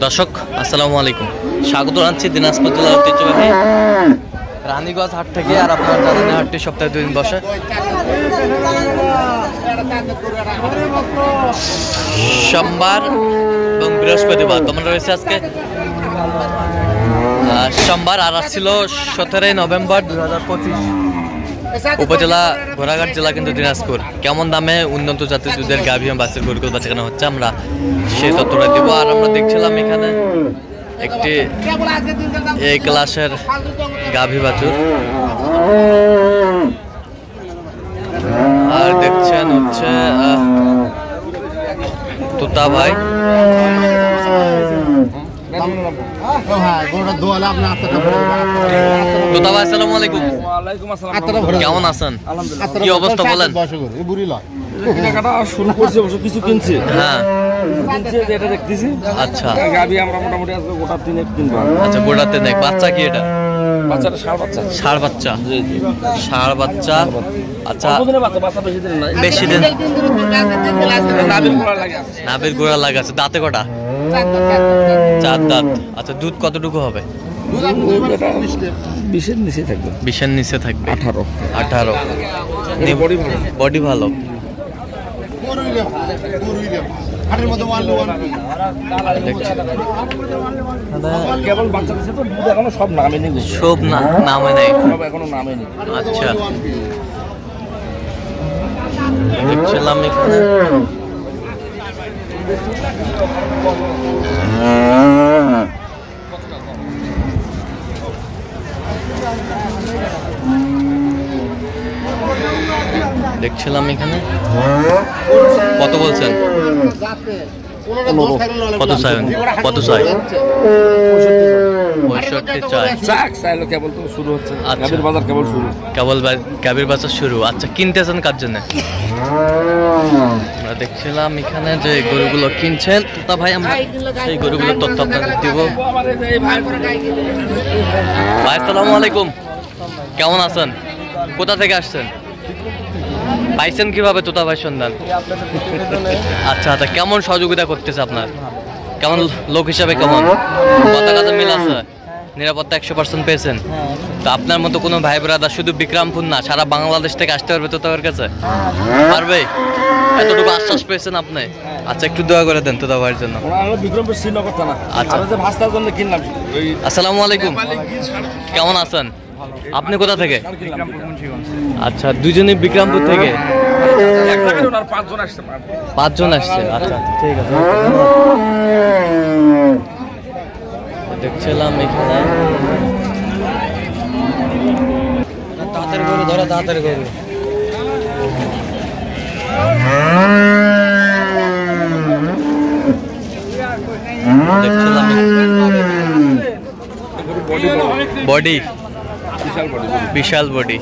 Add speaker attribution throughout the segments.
Speaker 1: দর্শক আসসালামু আলাইকুম, স্বাগত জানাচ্ছি দিনাজপুর জেলার ঐতিহ্যবাহী রানীগঞ্জ হাট থেকে। আর আপনারা জানেন হাটটি সপ্তাহে 2 দিন বসে, সোমবার এবং বৃহস্পতিবার। তোমরা রয়েছে আজকে সোমবার, আর ছিল 17 নভেম্বর 2025। উপজেলা ঘোড়াঘাট, জেলা কিন্তু দিনাজপুর। কেমন দামে উন্নত জাতের দুধের গাভী এবং বাছুর গরুগুলো বেচাকেনা হচ্ছে আমরা সেই তথ্যটা দেবো। আর আমরা দেখছিলাম এখানে একটি এই ক্লাসের গাভী বাছুর, আর দেখছেন হচ্ছে তোতা ভাই। তোতা ভাই আসসালামু আলাইকুম। কেমন আছেন? কি অবস্থা বলেন?
Speaker 2: শুরু করছি, কিছু কিনছি।
Speaker 1: হ্যাঁ,
Speaker 2: এটা দেখতেছি।
Speaker 1: আচ্ছা,
Speaker 2: গাভী আমরা মোটামুটি আজকে গোটা 3 কিনবো।
Speaker 1: আচ্ছা, গোটাতে নেই। বাচ্চা কি এটা?
Speaker 2: বাচ্চাটা ষাঁড় বাচ্চা।
Speaker 1: ষাঁড় বাচ্চা,
Speaker 2: জি জি,
Speaker 1: ষাঁড় বাচ্চা। আচ্ছা,
Speaker 2: বাচ্চা বেশি দিন নাই,
Speaker 1: বেশি দিন।
Speaker 2: নাভির গোড়া লাগে আছে।
Speaker 1: নাভির গোড়া লাগা আছে। দাঁতে কটা? 4 দাঁত। আচ্ছা, দুধ কতটুকু হবে?
Speaker 2: 20-এর নিচে থাকবে।
Speaker 1: 20-এর নিচে থাকবে। 18।
Speaker 2: বডি ভালো।
Speaker 1: বডি ভালো।
Speaker 2: কেবল বাচ্চা দিচ্ছে তো, দুধ এখনো সব নামে নেই।
Speaker 1: সব নামে নেই,
Speaker 2: সব এখনো নামে নেই।
Speaker 1: আচ্ছা, দেখছিলাম এখানে কত বলছেন? কত চাই? 65 চাই।
Speaker 2: কেবল তো শুরু হচ্ছে।
Speaker 1: আচ্ছা,
Speaker 2: গাভীর বাজার কেবল শুরু।
Speaker 1: গাভীর বাজার শুরু। আচ্ছা, কিনতেছেন কার জন্য? আমরা দেখছিলাম এখানে যে গরুগুলো কিনছেন তোতা ভাই, আমরা সেই গরুগুলোর তথ্য আপনাদের দিব। ভাই আসসালামু আলাইকুম, কেমন আছেন? কোথা থেকে আসছেন? পাইছেন কিভাবে তোতা ভাই সন্ধান? আচ্ছা আচ্ছা, কেমন সহযোগিতা করতেছে আপনার? কেমন লোক হিসাবে কেমন? কথা কাজে মিল আছে? নিরাপত্তা 100% পেয়েছেন? তো আপনার মতো কোনো ভাই ব্রাদার শুধু বিক্রমপুর না, সারা বাংলাদেশ থেকে আসতে পারবে তোতার কাছে? পারবে? এতটুকু আশ্বাস পেয়েছেন আপনি? আচ্ছা, একটু দোয়া করে দেন তোতা ভাইয়ের জন্য।
Speaker 2: বিক্রমপুর শ্রীনগর থানা।
Speaker 1: আচ্ছা,
Speaker 2: ভাস্তার জন্য কিনলাম।
Speaker 1: আসসালামু আলাইকুম, কেমন আছেন? আপনি কোথা থেকে? আচ্ছা, দুজনেই বিক্রমপুর থেকে। 5 জন আসছে। আচ্ছা, ঠিক আছে। দেখছিলাম এখানে দাঁতের গরু, ধরা দাঁতের গরু। দেখছিলাম বডি, বিশাল বডি।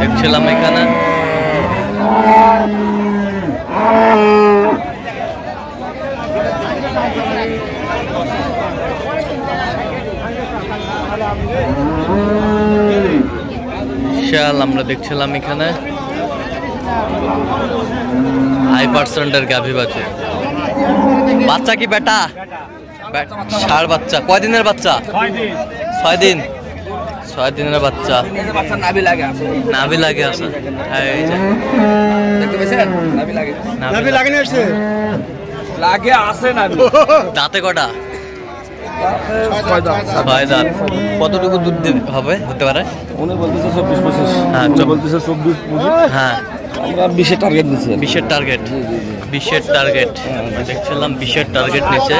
Speaker 1: দেখছিলাম এখানে আমরা দেখছিলাম এখানে হাই পার্সেন্টের গাভী বাছুর। বাচ্চা কি বেটা? ষাঁড় বাচ্চা। কয় দিনের বাচ্চা? 6 দিন। 6 দিনের বাচ্চা।
Speaker 2: নাভি লাগে আছে।
Speaker 1: নাভি লাগে আছে। এই যে
Speaker 2: দেখতে পেয়েছেন? নাভি লাগে আছে। লাগে আছে নাভি।
Speaker 1: দাঁতে কটা? 6 দাঁত। কতটুকু দুধ হবে হতে পারে?
Speaker 2: উনি বলতেছে 24-25।
Speaker 1: হ্যাঁ,
Speaker 2: বলতেছে 24-25।
Speaker 1: হ্যাঁ,
Speaker 2: আমরা 20-এর টার্গেট নিচ্ছি।
Speaker 1: 20-এর টার্গেট। 20-এর টার্গেট দেখছিলাম। 20-এর টার্গেট নিচে।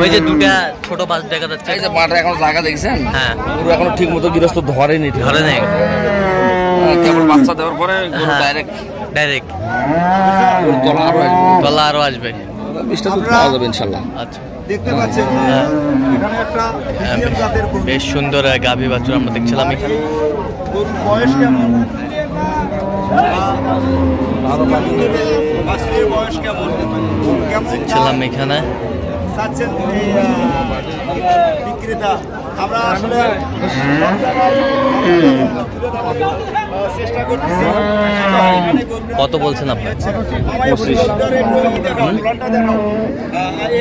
Speaker 1: ওই যে দুটা ছোট বাস দেখা যাচ্ছে।
Speaker 2: এই যে মাঠে এখন জায়গা দেখছেন?
Speaker 1: হ্যাঁ,
Speaker 2: পুরো এখনো ঠিক মতো গৃহস্থ ধরেনি।
Speaker 1: ধরে নেই,
Speaker 2: কেবল বাচ্চা দেওয়ার পরে ডাইরেক্ট
Speaker 1: তলা আরো আসবে।
Speaker 2: 20টা দুধ পাওয়া যাবে ইনশাল্লাহ।
Speaker 1: আচ্ছা, দেখতে পাচ্ছেন এখানে একটা বেশ সুন্দর গাভী বাছুর আমরা দেখছিলাম এখানে। বয়স কেমন? দেখছিলাম এখানে
Speaker 3: চাচ্ছেন বিক্রেতা? আমরা আসলে চেষ্টা করতেছি।
Speaker 1: কত বলছেন আপনি?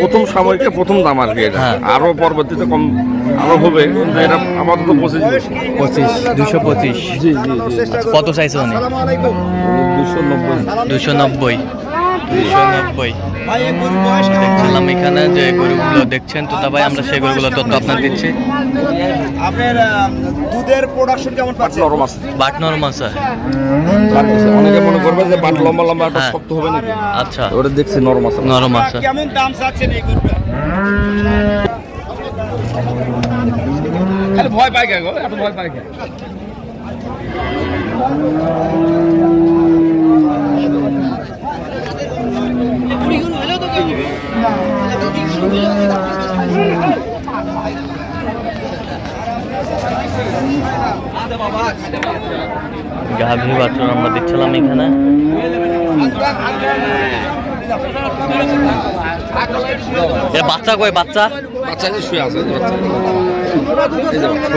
Speaker 2: প্রথম সাময়িকে প্রথম দাম আর কি এটা।
Speaker 1: হ্যাঁ।
Speaker 2: আরো পরবর্তীতে কম আরো হবে, কিন্তু এটা আপাতত 25।
Speaker 1: 225।
Speaker 2: জি জি জি।
Speaker 1: কত চাইছে উনি?
Speaker 2: 290।
Speaker 1: 290। দেখছিলাম এখানে যে গরুগুলো দেখছেন তো ভাই, আমরা সেই গরুগুলো তথ্য আপনার দিচ্ছি।
Speaker 3: আপনার দুধের প্রোডাকশন কেমন পাচ্ছেন?
Speaker 2: নরম আছে,
Speaker 1: বাট নরম আছে।
Speaker 2: অনেকে মনে করবে যে বাট লম্বা লম্বা একটা শক্ত হবে নাকি।
Speaker 1: আচ্ছা,
Speaker 2: ওটা দেখছি নরম আছে।
Speaker 1: নরম আছে।
Speaker 3: কেমন দাম চাচ্ছেন এই গরুটা?
Speaker 2: খালি ভয় পাই গো, এত ভয় পাই গে।
Speaker 1: গাভী বাছুর আমরা দেখছিলাম এখানে। বাচ্চা কই? বাচ্চা
Speaker 2: বাচ্চা শুয়ে আছে।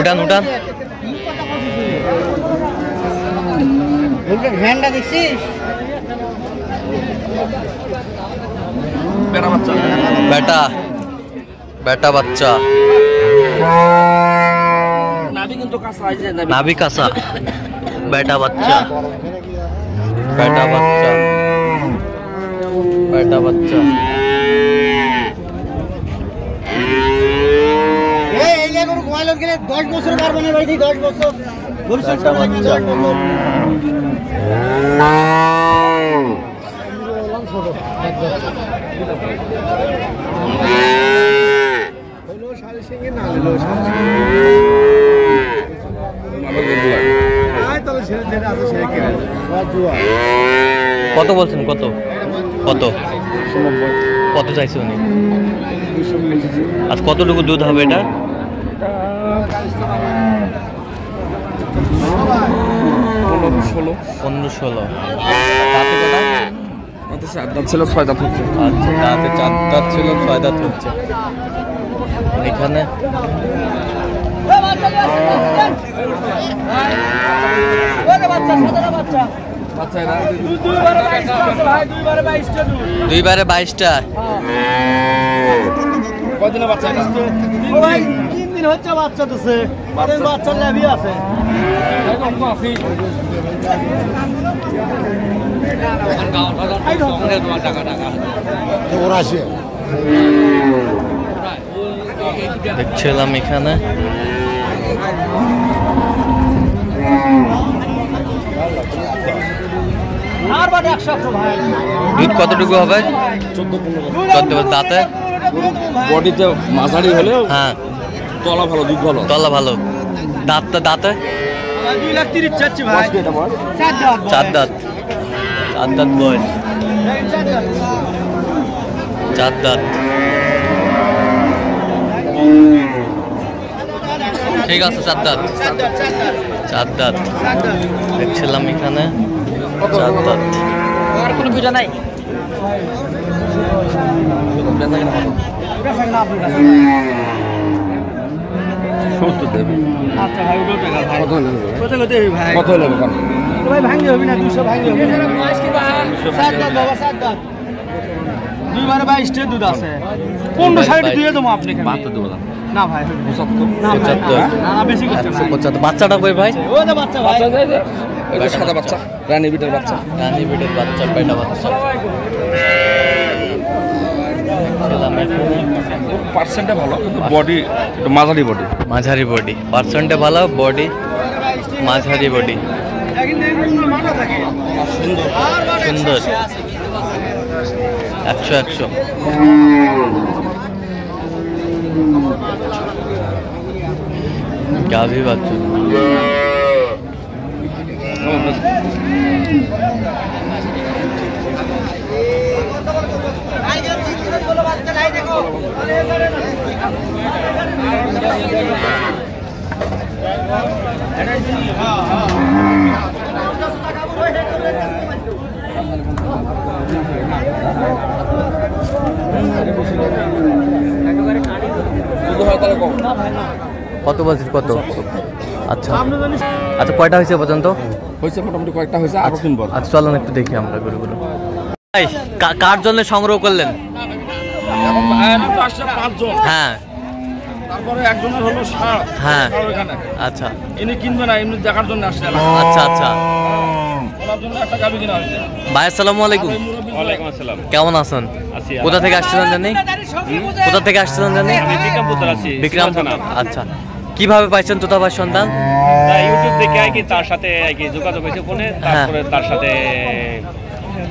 Speaker 1: উঠান উঠান।
Speaker 3: ঘ্যান্ডা দেখছিস?
Speaker 1: বেটা বেটা বাচ্চা, নাভি কাঁচা, বেটা বাচ্চা, বেটা বাচ্চা, বেটা বাচ্চা।
Speaker 3: গরু ঘুমাইল গেলে 10 বছর পারবে না বাড়িতে, 10 বছর গরু
Speaker 1: বেটা বাচ্চা। কত বলছেন? কত কত কত চাইছে উনি? আজ কতটুকু দুধ হবে এটা? 15-16। দাঁতে কটা?
Speaker 2: ছিল 6 দাঁত হচ্ছে।
Speaker 1: আচ্ছা, দাঁতে 4 দাঁত ছিল, 6 দাঁত হচ্ছে এখানে। দুইবারে 22টা।
Speaker 2: কয়দিনে বাচ্চা এটা?
Speaker 3: 3 দিন হচ্ছে বাচ্চা দিছে। বাচ্চার ল্যাবই আছে।
Speaker 1: দেখছিলাম এখানে। দুধ কতটুকু হবে? 14-15। দাঁতে
Speaker 2: বডিতে মাঝারি হলেও
Speaker 1: হ্যাঁ,
Speaker 2: তলা ভালো, দুধ ভালো।
Speaker 1: তলা ভালো। দাঁতটা দাঁতে
Speaker 3: 2,30,000 চাচ্ছি ভাই। 4 দাঁত।
Speaker 1: 4 দাঁত। 4 দাঁত বয়স। 4 দাঁত। ঠিক আছে, 4 দাঁত। 4 দাঁত দেখছিলাম এখানে। 4 দাঁত।
Speaker 3: আর কোনো ভিডিও নাই? আচ্ছা ভাই,
Speaker 2: কত হলো দোকান?
Speaker 3: ভাই ভাঙি হবে না, 200 ভাঙি হবে না। 4 দাঁত বাবা, 4 দাঁত। দুইবারে 22টা দুধ আছে। 15-60 দিয়ে দেবো আপনি।
Speaker 2: 72 দেবো
Speaker 3: না ভাই,
Speaker 2: 75।
Speaker 3: না ভাই,
Speaker 1: 75।
Speaker 3: না বেশি করছে ভাই।
Speaker 1: 75। বাচ্চাটা কই ভাই?
Speaker 3: ওই যে বাচ্চা ভাই।
Speaker 2: এটা সাদা বাচ্চা, রানী বিটের বাচ্চা।
Speaker 1: রানী বিটের বাচ্চা, বেটা বাচ্চা।
Speaker 2: পার্সেন্টে ভালো, কিন্তু বডি একটু মাঝারি বডি।
Speaker 1: মাঝারি বডি, পার্সেন্টে ভালো, বডি মাঝারি বডি। সুন্দর। 100-100। গাভী বাছুর। কত বলছিস কত? আচ্ছা আচ্ছা, কয়টা হয়েছে পর্যন্ত?
Speaker 2: হয়েছে মোটামুটি কয়েকটা হয়েছে, আরো কিনবো।
Speaker 1: আচ্ছা চলুন একটু দেখি আমরা গরুগুলো। কার জন্য সংগ্রহ করলেন? হ্যাঁ,
Speaker 2: তারপরে একজনের হলো ষাঁড়।
Speaker 1: হ্যাঁ
Speaker 2: এখানে
Speaker 1: আচ্ছা,
Speaker 2: ইনি কিনবে না, এমনি দেখার জন্য আসছে।
Speaker 1: আচ্ছা আচ্ছা,
Speaker 2: ওনার জন্য একটা গাভী কিনা হয়েছে।
Speaker 1: ভাই আসসালামু আলাইকুম।
Speaker 4: ওয়ালাইকুম আসসালাম।
Speaker 1: কেমন আছেন?
Speaker 4: আছি।
Speaker 1: কোথা থেকে আসছিলেন জানি? কোথা থেকে আসছিলেন জানি?
Speaker 4: আমি বিক্রমপুর আছি।
Speaker 1: বিক্রমপুর। আচ্ছা, কিভাবে পাইছেন তোতাবার সন্ধান?
Speaker 4: ইউটিউব দেখে আর কি তার সাথে আর কি যোগাযোগ হয়েছে ফোনে, তারপরে তার সাথে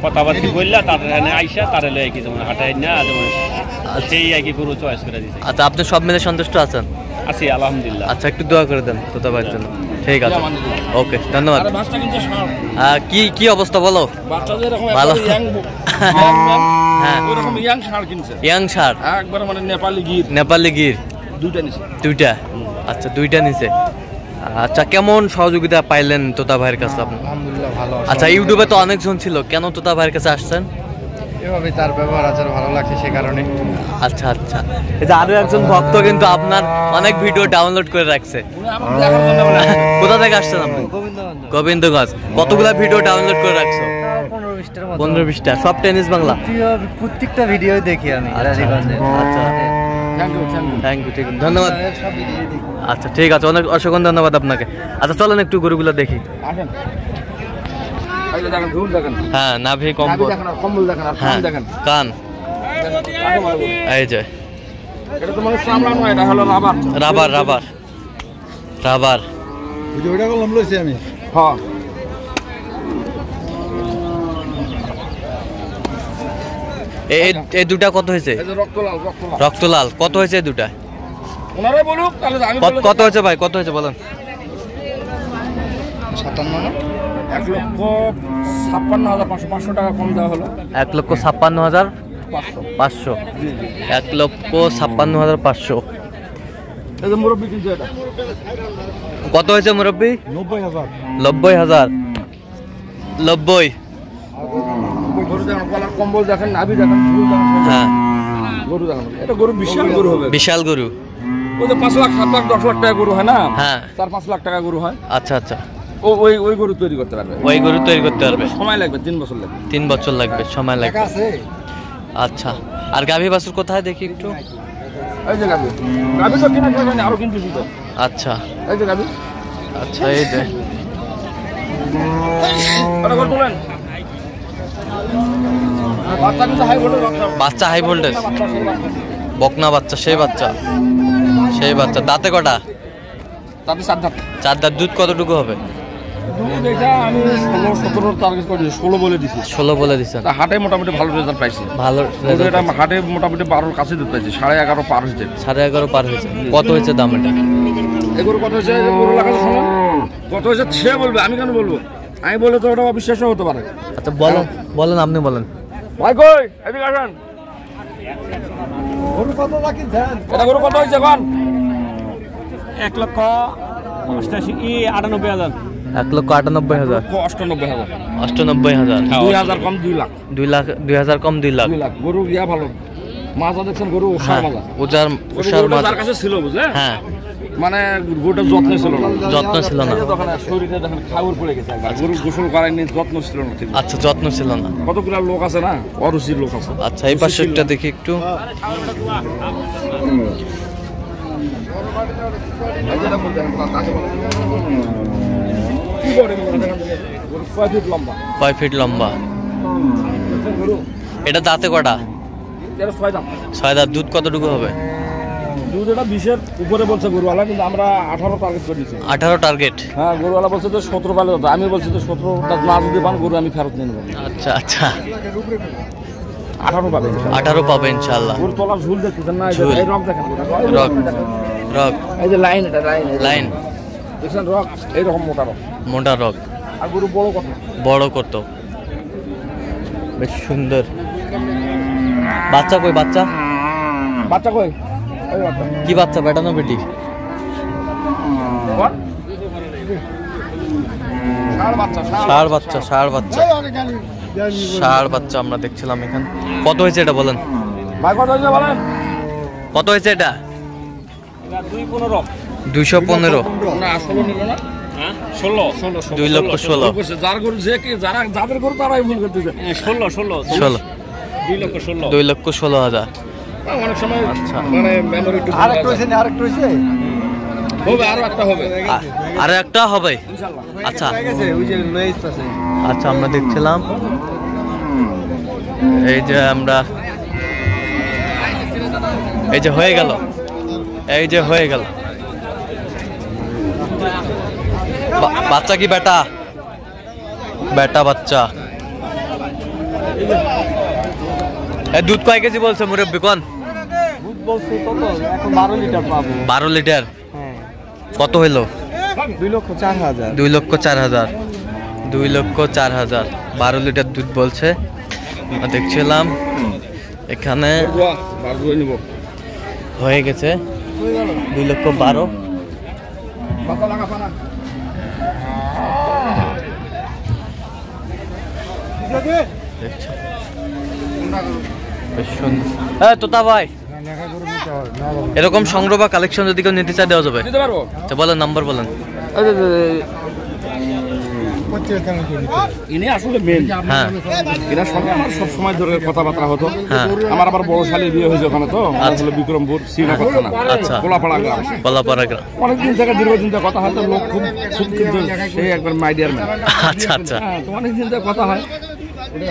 Speaker 4: কথাবার্তা বললা, তার আইসা তার হলে আর কি যেমন হাঁটাই না যেমন সেই আর কি গরু চয়েস করে দিয়েছে।
Speaker 1: আচ্ছা, আপনি সব মিলে সন্তুষ্ট আছেন?
Speaker 4: আছি আলহামদুলিল্লাহ।
Speaker 1: আচ্ছা, একটু দোয়া করে দেন তোতাবার জন্য। ঠিক আছে, ওকে, ধন্যবাদ।
Speaker 2: বাচ্চা কিন্তু ষাঁড়।
Speaker 1: কি অবস্থা বলো?
Speaker 2: বাচ্চা যেরকম
Speaker 1: ভালো।
Speaker 2: হ্যাঁ, ওইরকম ইয়াং ষাঁড় কিনছে।
Speaker 1: ইয়াং ষাঁড়
Speaker 2: একবার মানে নেপালি গির।
Speaker 1: নেপালি গির
Speaker 2: দুইটা নিছে।
Speaker 1: দুইটা? আচ্ছা, দুইটা নিচে। আচ্ছা, কেমন সহযোগিতা পাইলেন তোতা ভাইয়ের কাছে আপনি?
Speaker 3: আলহামদুলিল্লাহ ভালো।
Speaker 1: আচ্ছা, ইউটিউবে তো অনেকজন ছিল, কেন তোতা ভাইয়ের কাছে আসছেন?
Speaker 3: এভাবে তার ব্যবহার আচার ভালো লাগছে সে কারণে।
Speaker 1: আচ্ছা আচ্ছা, এই যে আরো একজন ভক্ত কিন্তু আপনার অনেক ভিডিও ডাউনলোড করে রাখছে। কোথা থেকে আসছেন আপনি? গোবিন্দগঞ্জ। কতগুলা ভিডিও ডাউনলোড করে রাখছো? 15-20টা। সব টেনিস বাংলা?
Speaker 3: প্রত্যেকটা ভিডিও দেখি আমি রাজীগঞ্জে।
Speaker 1: আচ্ছা, থ্যাংক ইউ, ঠিক, ধন্যবাদ। আচ্ছা ঠিক আছে, অনেক অসংখ্য ধন্যবাদ আপনাকে। আচ্ছা চলেন একটু গরুগুলো দেখি।
Speaker 2: আসেন। এই যে দেখেন, ঝুল দেখেন।
Speaker 1: হ্যাঁ, নাভি কম্বল।
Speaker 2: দেখেন আর কম্বল দেখেন আর
Speaker 1: হ্যাঁ,
Speaker 2: কান দেখেন।
Speaker 1: কান। এই যে
Speaker 2: এটা তো মানে চামড়া নয়, এটা হলো রাবার।
Speaker 1: Rubber rubber rubber.
Speaker 3: ভিডিওটা করলাম লইছি আমি।
Speaker 2: হ্যাঁ,
Speaker 1: এই দুটা কত হয়েছে?
Speaker 2: এই যে রক্তলাল, রক্তলাল।
Speaker 1: রক্তলাল কত হয়েছে এই দুটা?
Speaker 2: ওনারাই বলুক, তাহলে আমি বললে
Speaker 1: কত হয়েছে ভাই, কত হয়েছে বলেন?
Speaker 3: 57 না?
Speaker 2: 1,56,500, 500 টাকা কম দেওয়া হলো।
Speaker 1: 1,56,500। 1,56,500।
Speaker 2: এই যে মুরব্বি কিনছে এটা।
Speaker 1: কত হয়েছে মুরব্বি?
Speaker 3: 90,000।
Speaker 1: 90,000। 90।
Speaker 2: গরু দেখেন, গলার কম্বল দেখেন, নাভি দেখেন, ঝুল দেখেন।
Speaker 1: হ্যাঁ,
Speaker 2: গরু দেখেন, এটা গরু বিশাল গরু হবে।
Speaker 1: বিশাল গরু।
Speaker 2: ওই যে 5 লাখ, 7 লাখ, 10 লাখ টাকা গরু হয় না?
Speaker 1: হ্যাঁ,
Speaker 2: 4-5 লাখ টাকা গরু হয়।
Speaker 1: আচ্ছা আচ্ছা,
Speaker 2: ওই গরু তৈরি করতে পারবে।
Speaker 1: ওই গরু তৈরি করতে পারবে?
Speaker 2: সময় লাগবে, 3 বছর লাগবে।
Speaker 1: 3 বছর লাগবে, সময় লাগবে।
Speaker 3: আছে।
Speaker 1: আচ্ছা, আর গাভী বাছুর কোথায় দেখি একটু?
Speaker 2: এই যে গাভী, গাভী তো কিনা যাবে না, আরো কিনতেছি তো।
Speaker 1: আচ্ছা
Speaker 2: এই যে গাভী।
Speaker 1: আচ্ছা, এই যে
Speaker 2: এটা করে তোলেন। বাচ্চা কিন্তু হাই ভোল্টেজ বাচ্চা।
Speaker 1: বাচ্চা হাই ভোল্টেজ,
Speaker 2: বাচ্চা সেই বাচ্চা।
Speaker 1: বকনা বাচ্চা, সেই বাচ্চা, সেই বাচ্চা। দাঁতে কটা?
Speaker 2: তাতে 4 দাঁত।
Speaker 1: 4 দাঁত। দুধ কতটুকু হবে?
Speaker 2: দুধ এটা আমি 16-17 টার্গেট করে 16 বলে দিছি।
Speaker 1: 16 বলে দিচ্ছেন?
Speaker 2: তা হাটে মোটামুটি ভালো রেজাল্ট পাইছি।
Speaker 1: ভালো
Speaker 2: এটা হাটে মোটামুটি 12-র কাছে দুধ পাইছি, 11.5 পার হয়েছে।
Speaker 1: 11.5 পার হয়েছে। কত হয়েছে দাম এটা?
Speaker 2: এগুলো কত হয়েছে? গরু লাগাতে শোনো কত হয়েছে সে বলবে, আমি কেন বলবো? আমি বলে তো ওটা অবিশ্বাসও হতে পারে।
Speaker 1: আচ্ছা বলেন, বলেন, আপনি বলেন।
Speaker 2: ভাই কই এদিকে আসেন।
Speaker 3: গরু কত কিনছেন?
Speaker 2: এটা গরু কত হয়েছে এখন?
Speaker 4: 1,98,000।
Speaker 1: 1,98,000।
Speaker 2: 98,000।
Speaker 1: 98,000।
Speaker 2: 2,000 কম 2 লাখ।
Speaker 1: 2,000 কম 2 লাখ।
Speaker 2: 2 লাখ। গরু গিয়া ভালো। মাজা দেখছেন, গরু ওষার
Speaker 1: হ্যাঁ,
Speaker 2: মাজা।
Speaker 1: ওষার মাজা।
Speaker 2: তার কাছে ছিল বুঝে?
Speaker 1: হ্যাঁ,
Speaker 2: মানে গরুটা যত্ন ছিল না।
Speaker 1: যত্ন ছিল না।
Speaker 2: তখন শরীরে দেখেন খাউর পড়ে গেছে একবার। গরু গোসল করায়নি, যত্ন ছিল না ঠিক।
Speaker 1: আচ্ছা, যত্ন ছিল না।
Speaker 2: কতগুলা লোক আছে না, অরুচির লোক আছে।
Speaker 1: আচ্ছা, এই পাশেরটা দেখি একটু।
Speaker 2: কি করে গরু দেখেন, গরু 6 ফিট লম্বা।
Speaker 1: 5 ফিট লম্বা।
Speaker 2: গরু
Speaker 1: এটা দাঁতে কটা?
Speaker 2: এটা 6 দাম।
Speaker 1: 6 দাঁত। দুধ কতটুকু হবে?
Speaker 2: দুধ এটা 20-এর উপরে বলছে গরুওয়ালা, কিন্তু আমরা 18 টার্গেট করে দিচ্ছি।
Speaker 1: 18 টার্গেট?
Speaker 2: হ্যাঁ, গরুওয়ালা বলছে তো 17 পালে দাদা, আমি বলছি তো 17 না যদি পান গরু আমি ফেরত নিয়ে নেবো।
Speaker 1: আচ্ছা আচ্ছা,
Speaker 2: 18 পাবে।
Speaker 1: 18 পাবে ইনশাআল্লাহ।
Speaker 2: গরু তলার ঝুল দেখতেছেন না?
Speaker 1: ঝুল।
Speaker 2: এই রক দেখেন,
Speaker 1: রক, রক,
Speaker 2: এই যে লাইন, এটা লাইন,
Speaker 1: লাইন
Speaker 2: দেখছেন রক, এইরকম মোটা রক।
Speaker 1: মোটা রক।
Speaker 2: আর গরু বড় কত?
Speaker 1: বড় কত? বেশ সুন্দর। বাচ্চা কই? বাচ্চা
Speaker 2: বাচ্চা কই? এই বাচ্চা
Speaker 1: কি বাচ্চা? বেটা না বেটি?
Speaker 2: কোন? ষাঁড় বাচ্চা।
Speaker 1: ষাঁড় বাচ্চা, ষাঁড় বাচ্চা, ষাঁড় বাচ্চা আমরা দেখছিলাম এখানে। কত হয়েছে এটা বলেন?
Speaker 2: ভাই কত হয়েছে বলেন?
Speaker 1: কত হয়েছে এটা?
Speaker 4: 215
Speaker 1: 215।
Speaker 2: না 16 নিল না?
Speaker 4: হ্যাঁ 16
Speaker 1: 2,16,000।
Speaker 2: যার গরু যে কি যাদের গরু তারাই ভুল করতেছে।
Speaker 4: 16
Speaker 1: 2,16,000।
Speaker 2: অনেক সময়
Speaker 1: আচ্ছা।
Speaker 2: মানে মেমোরি একটু
Speaker 3: আরেকটা হইছে না, আরেকটা হইছে
Speaker 2: হবে, আরো একটা হবে
Speaker 1: আর একটা হবে।
Speaker 2: ইনশাআল্লাহ।
Speaker 1: আচ্ছা
Speaker 3: হয়ে গেছে, ওই যে লয়েস আছে।
Speaker 1: আচ্ছা, আমরা দেখছিলাম এই যে আমরা এই যে হয়ে গেল, এই যে হয়ে গেল। বাচ্চা কি বেটা? বেটা বাচ্চা। এই দুধ কয় কেজি বলছে মুরব্বি কোন?
Speaker 3: দুধ বলছে কত? এখন 12 লিটার পাবো।
Speaker 1: 12 লিটার।
Speaker 3: হ্যাঁ,
Speaker 1: কত হইলো?
Speaker 3: 2,04,000।
Speaker 1: 2,04,000। 2,04,000। 12 লিটার দুধ বলছে। আমরা দেখছিলাম এখানে
Speaker 2: বাহ, বার করে নিব।
Speaker 1: হয়ে গেছে 2,12,000।
Speaker 2: বাবা লাগা পানা।
Speaker 1: দেখছো? বেশ সুন্দর। হ্যাঁ তোতা ভাই, এরকম সংগ্রহ বা কালেকশন যদি কেউ নিতে চায় দেওয়া যাবে?
Speaker 2: দিতে পারবো?
Speaker 1: তো বলেন, নাম্বার বলেন।
Speaker 2: ইনি আসলে মেন।
Speaker 1: হ্যাঁ
Speaker 2: এরা সঙ্গে আমার সব সময় ধরে কথাবার্তা হতো।
Speaker 1: হ্যাঁ।
Speaker 2: আমার আবার বড় শালীর বিয়ে হয়েছে ওখানে, তো আসলে বিক্রমপুর শ্রীনগর থানা,
Speaker 1: আচ্ছা।
Speaker 2: কোলাপাড়া গ্রাম।
Speaker 1: কলাপাড়া গ্রাম।
Speaker 2: অনেকদিন থেকে দীর্ঘদিন থেকে কথা হয়, তো লোক খুব খুব কিন্তু সেই একবার মাইডিয়ার ম্যান।
Speaker 1: আচ্ছা আচ্ছা
Speaker 2: হ্যাঁ, তো অনেকদিন থেকে কথা হয়,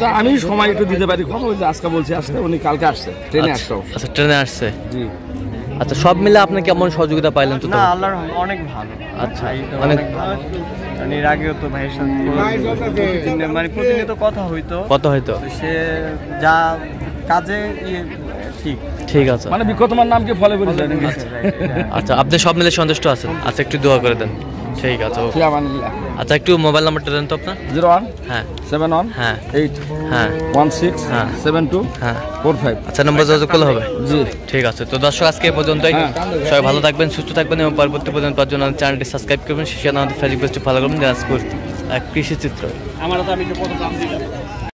Speaker 2: তো আমি সময় একটু দিতে পারি। কখন ওই যে আজকে বলছি আসতে, উনি কালকে আসছে, ট্রেনে আসছে।
Speaker 1: আচ্ছা, ট্রেনে আসছে।
Speaker 2: জি।
Speaker 1: আচ্ছা, সব মিলে আপনি কেমন সহযোগিতা পাইলেন তো?
Speaker 3: না, আল্লাহর অনেক ভালো।
Speaker 1: আচ্ছা,
Speaker 3: অনেক
Speaker 1: অনেক
Speaker 3: ভালো। মানে এর আগেও তো ভাইয়ের সাথে প্রতিনিয়ত কথা হইতো।
Speaker 1: কত হয়তো।
Speaker 3: তো সে যা কাজে ঠিক
Speaker 1: ঠিক আছে।
Speaker 2: মানে বিক্ষ তোমার নাম কি ফলে বলেছে নাকি?
Speaker 1: আচ্ছা, আপনি সব মিলে সন্তুষ্ট আছেন? আচ্ছা, একটু দোয়া করে দেন। ঠিক আছে, ওকে।
Speaker 2: ফিয়ামানিল্লাহ।
Speaker 1: আচ্ছা, একটু মোবাইল নাম্বারটা দেন তো আপনার।
Speaker 2: 01
Speaker 1: হ্যাঁ
Speaker 2: 71
Speaker 1: হ্যাঁ
Speaker 2: 8
Speaker 1: হ্যাঁ
Speaker 2: 16
Speaker 1: হ্যাঁ।
Speaker 2: 72
Speaker 1: হ্যাঁ।
Speaker 2: 45।
Speaker 1: আচ্ছা, নম্বর যোগাযোগ করলে হবে?
Speaker 2: জি।
Speaker 1: ঠিক আছে। তো দর্শক, আজকে এই পর্যন্তই।
Speaker 2: হ্যাঁ।
Speaker 1: সবাই ভালো থাকবেন, সুস্থ থাকবেন এবং পরবর্তী পর্যন্ত পাওয়ার জন্য চ্যানেলটি সাবস্ক্রাইব করবেন। সেখানে আমাদের ফেসবুক পেজটি ফলো করবেন, দিনাজপুর কৃষি চিত্র।
Speaker 4: আমার তো আমি যে কত দাম দিলাম